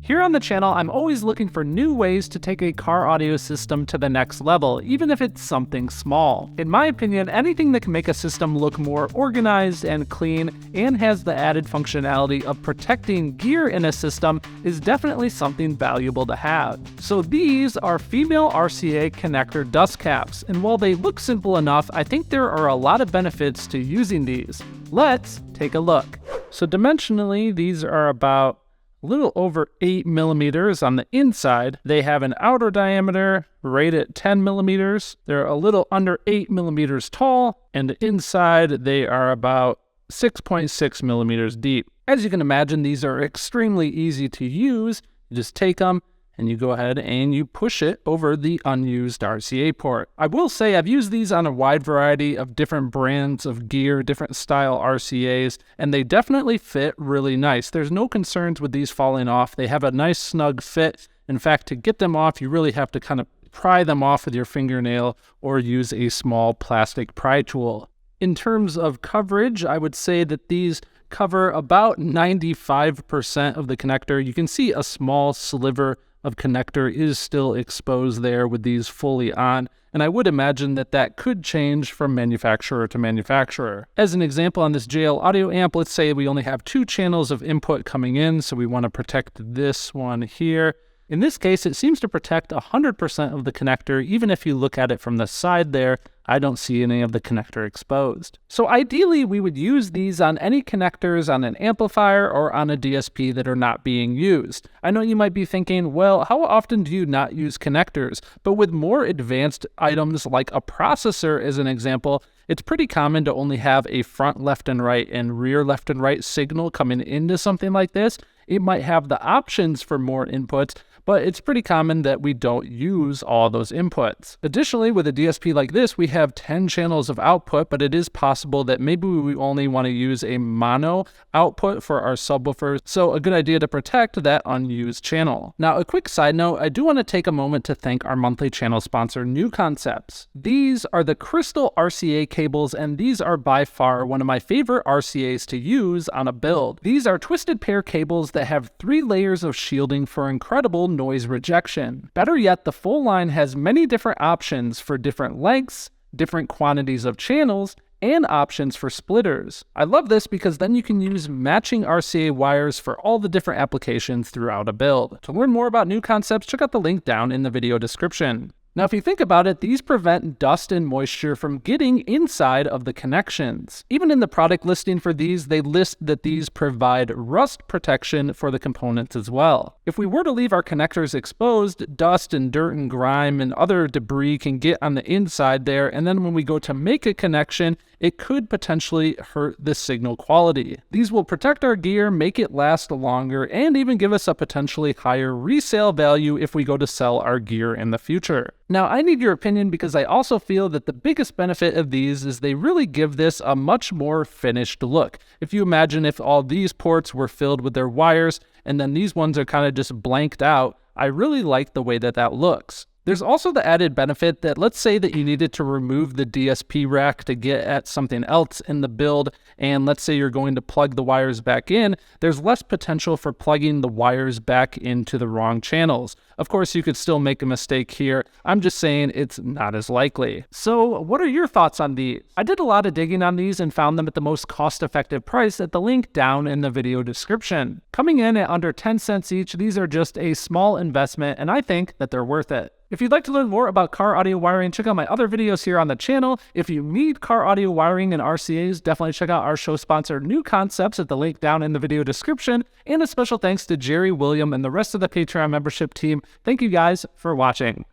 Here on the channel, I'm always looking for new ways to take a car audio system to the next level, even if it's something small. In my opinion, anything that can make a system look more organized and clean and has the added functionality of protecting gear in a system is definitely something valuable to have. So these are female RCA connector dust caps, and while they look simple enough, I think there are a lot of benefits to using these. Let's take a look. So dimensionally, these are about a little over 8 millimeters on the inside. They have an outer diameter right at 10 millimeters. They're a little under 8 millimeters tall, and inside they are about 6.6 millimeters deep. As you can imagine, these are extremely easy to use. You just take them and you go ahead and you push it over the unused RCA port. I will say I've used these on a wide variety of different brands of gear, different style RCAs, and they definitely fit really nice. There's no concerns with these falling off. They have a nice snug fit. In fact, to get them off, you really have to kind of pry them off with your fingernail or use a small plastic pry tool. In terms of coverage, I would say that these cover about 95% of the connector. You can see a small sliver of connector is still exposed there with these fully on, and I would imagine that that could change from manufacturer to manufacturer. As an example, on this JL audio amp, let's say we only have 2 channels of input coming in, so we want to protect this one here. In this case, it seems to protect 100% of the connector. Even if you look at it from the side there, I don't see any of the connector exposed. So ideally, we would use these on any connectors on an amplifier or on a DSP that are not being used. I know you might be thinking, well, how often do you not use connectors? But with more advanced items like a processor as an example, it's pretty common to only have a front left and right and rear left and right signal coming into something like this. It might have the options for more inputs, but it's pretty common that we don't use all those inputs. Additionally, with a DSP like this, we have 10 channels of output, but it is possible that maybe we only want to use a mono output for our subwoofers, so a good idea to protect that unused channel. Now, a quick side note, I do want to take a moment to thank our monthly channel sponsor, New Concepts. These are the crystal RCA cables, and these are by far one of my favorite RCAs to use on a build. These are twisted pair cables that have 3 layers of shielding for incredible noise rejection. Better yet, the full line has many different options for different lengths, different quantities of channels, and options for splitters. I love this because then you can use matching RCA wires for all the different applications throughout a build. To learn more about New Concepts, check out the link down in the video description. Now, if you think about it, these prevent dust and moisture from getting inside of the connections. Even in the product listing for these, they list that these provide rust protection for the components as well. If we were to leave our connectors exposed, dust and dirt and grime and other debris can get on the inside there, and then when we go to make a connection, it could potentially hurt the signal quality. These will protect our gear, make it last longer, and even give us a potentially higher resale value if we go to sell our gear in the future. Now, I need your opinion because I also feel that the biggest benefit of these is they really give this a much more finished look. If you imagine if all these ports were filled with their wires and then these ones are kind of just blanked out, I really like the way that that looks. There's also the added benefit that let's say that you needed to remove the DSP rack to get at something else in the build, and let's say you're going to plug the wires back in, there's less potential for plugging the wires back into the wrong channels. Of course, you could still make a mistake here. I'm just saying it's not as likely. So what are your thoughts on these? I did a lot of digging on these and found them at the most cost-effective price at the link down in the video description. Coming in at under 10 cents each, these are just a small investment, and I think that they're worth it. If you'd like to learn more about car audio wiring, check out my other videos here on the channel. If you need car audio wiring and RCAs, definitely check out our show sponsor, New Concepts, at the link down in the video description. And a special thanks to Jerry, William, and the rest of the Patreon membership team. Thank you guys for watching.